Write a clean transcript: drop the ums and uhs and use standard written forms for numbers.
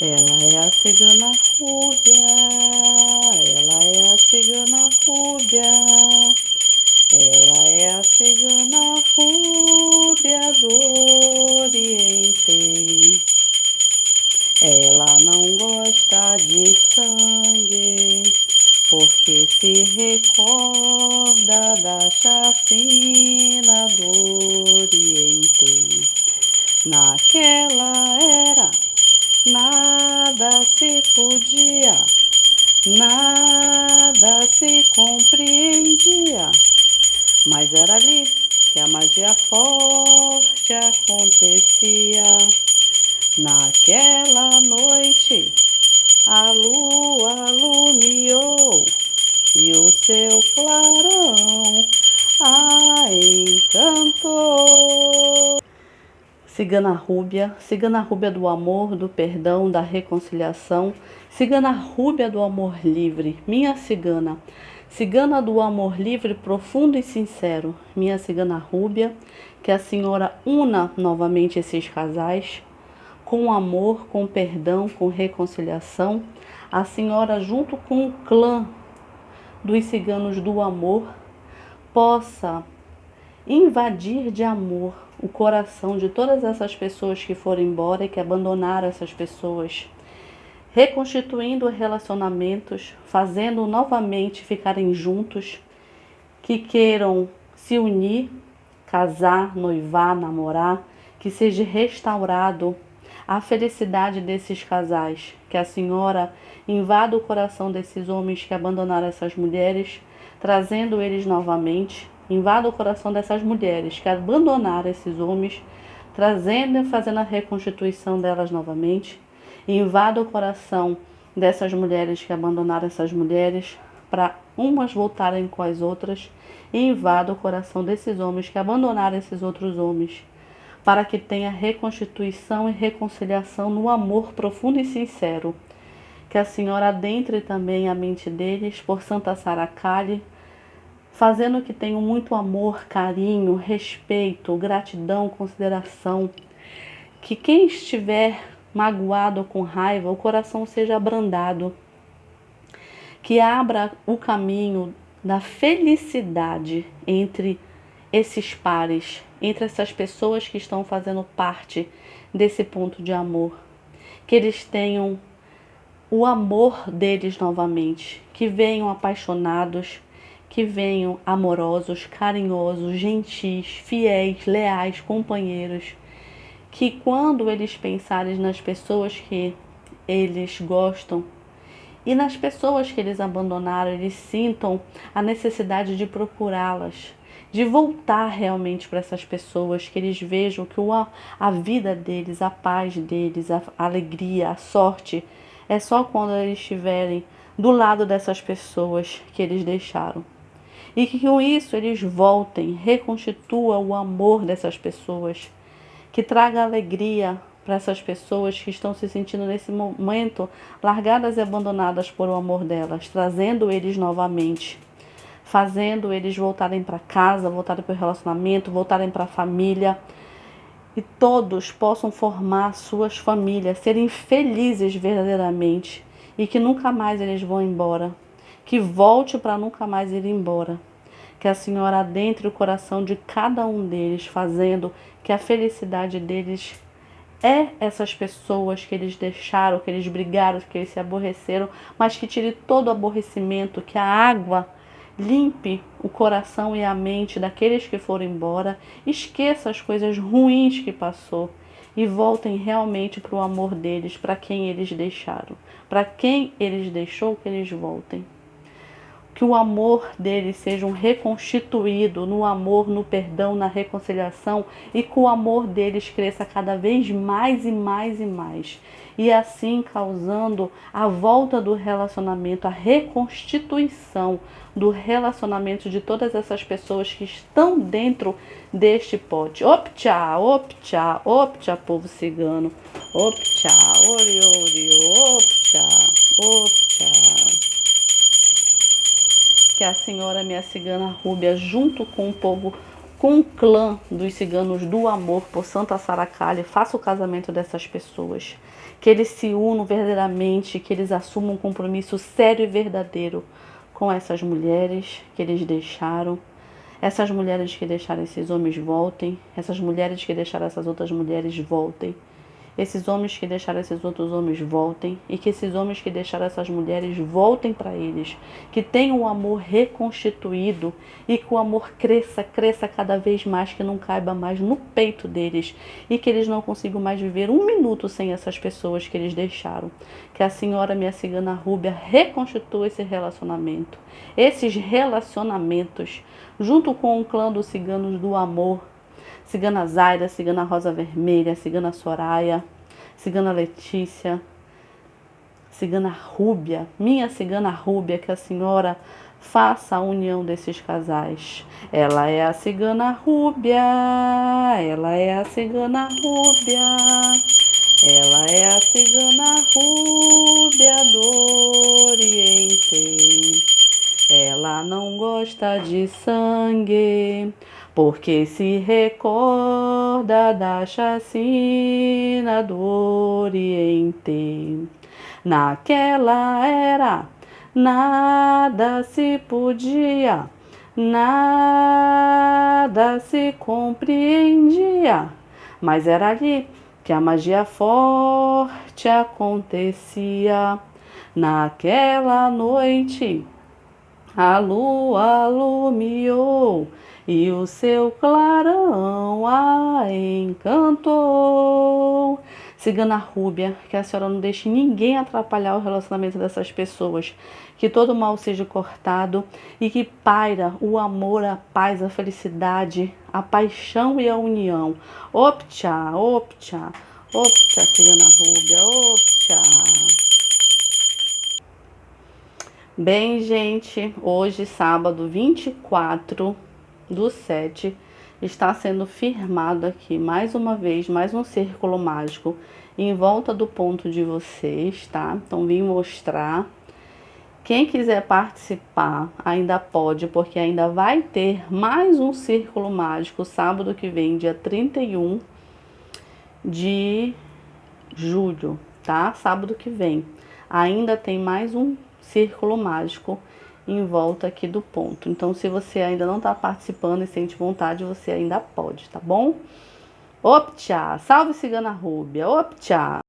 Ela é a cigana rúbia, ela é a cigana rúbia, ela é a cigana rúbia do Oriente. Ela não gosta de sangue, porque se recorda da chacina do Oriente. Naquela era, nada se podia, nada se compreendia, mas era ali que a magia forte acontecia. Naquela noite, a lua alumiou e o seu clarão a encantou. Cigana rúbia do amor, do perdão, da reconciliação, cigana rúbia do amor livre, minha cigana, cigana do amor livre, profundo e sincero, minha cigana rúbia, que a senhora una novamente esses casais, com amor, com perdão, com reconciliação, a senhora junto com o clã dos ciganos do amor, possa invadir de amor o coração de todas essas pessoas que foram embora e que abandonaram essas pessoas, reconstituindo relacionamentos, fazendo novamente ficarem juntos, que queiram se unir, casar, noivar, namorar, que seja restaurado a felicidade desses casais, que a senhora invada o coração desses homens que abandonaram essas mulheres, trazendo eles novamente. Invada o coração dessas mulheres que abandonaram esses homens, trazendo e fazendo a reconstituição delas novamente. Invada o coração dessas mulheres que abandonaram essas mulheres, para umas voltarem com as outras. E invada o coração desses homens que abandonaram esses outros homens, para que tenha reconstituição e reconciliação no amor profundo e sincero. Que a senhora adentre também a mente deles por Santa Sara Kali, fazendo que tenham muito amor, carinho, respeito, gratidão, consideração. Que quem estiver magoado ou com raiva, o coração seja abrandado. Que abra o caminho da felicidade entre esses pares, entre essas pessoas que estão fazendo parte desse ponto de amor. Que eles tenham o amor deles novamente, que venham apaixonados, que venham amorosos, carinhosos, gentis, fiéis, leais, companheiros. Que quando eles pensarem nas pessoas que eles gostam e nas pessoas que eles abandonaram, eles sintam a necessidade de procurá-las, de voltar realmente para essas pessoas, que eles vejam que a vida deles, a paz deles, a alegria, a sorte, é só quando eles estiverem do lado dessas pessoas que eles deixaram. E que com isso eles voltem, reconstituam o amor dessas pessoas, que traga alegria para essas pessoas que estão se sentindo nesse momento largadas e abandonadas por o amor delas, trazendo eles novamente, fazendo eles voltarem para casa, voltarem para o relacionamento, voltarem para a família, e todos possam formar suas famílias, serem felizes verdadeiramente, e que nunca mais eles vão embora, que volte para nunca mais ir embora. Que a senhora adentre o coração de cada um deles, fazendo que a felicidade deles é essas pessoas que eles deixaram, que eles brigaram, que eles se aborreceram, mas que tire todo o aborrecimento, que a água limpe o coração e a mente daqueles que foram embora, esqueça as coisas ruins que passou e voltem realmente para o amor deles, para quem eles deixaram, para quem eles deixou que eles voltem. Que o amor deles seja reconstituído no amor, no perdão, na reconciliação, e que o amor deles cresça cada vez mais e mais e mais. E assim causando a volta do relacionamento, a reconstituição do relacionamento de todas essas pessoas que estão dentro deste pote. Optcha, optcha, optcha, povo cigano. Optcha, ori, ori, optcha, optcha. Que a senhora, minha cigana rúbia, junto com o povo com o clã dos ciganos do amor por Santa Saracalha, faça o casamento dessas pessoas. Que eles se unam verdadeiramente, que eles assumam um compromisso sério e verdadeiro com essas mulheres que eles deixaram. Essas mulheres que deixaram esses homens voltem. Essas mulheres que deixaram essas outras mulheres voltem. Esses homens que deixaram esses outros homens voltem. E que esses homens que deixaram essas mulheres voltem para eles. Que tenham o amor reconstituído e que o amor cresça, cresça cada vez mais, que não caiba mais no peito deles. E que eles não consigam mais viver um minuto sem essas pessoas que eles deixaram. Que a senhora, minha cigana Rúbia, reconstitua esse relacionamento. Esses relacionamentos, junto com o clã dos ciganos do amor, Cigana Zaira, Cigana Rosa Vermelha, Cigana Soraya, Cigana Letícia, Cigana Rúbia, minha Cigana Rúbia, que a senhora faça a união desses casais. Ela é a Cigana Rúbia, ela é a Cigana Rúbia, ela é a Cigana Rúbia do Oriente. Ela não gosta de sangue, porque se recorda da chacina do Oriente. Naquela era, nada se podia, nada se compreendia, mas era ali que a magia forte acontecia. Naquela noite, a lua alumiou e o seu clarão a encantou. Cigana Rúbia, que a senhora não deixe ninguém atrapalhar o relacionamento dessas pessoas. Que todo mal seja cortado e que paira o amor, a paz, a felicidade, a paixão e a união. Optcha, optcha, optcha, Cigana Rúbia, optcha. Bem, gente, hoje, sábado 24/7, está sendo firmado aqui, mais uma vez, mais um círculo mágico em volta do ponto de vocês, tá? Então, vim mostrar. Quem quiser participar, ainda pode, porque ainda vai ter mais um círculo mágico, sábado que vem, dia 31 de julho, tá? Sábado que vem. Ainda tem mais um círculo mágico em volta aqui do ponto. Então, se você ainda não tá participando e sente vontade, você ainda pode, tá bom? Optcha! Salve Cigana Rúbia! Optcha!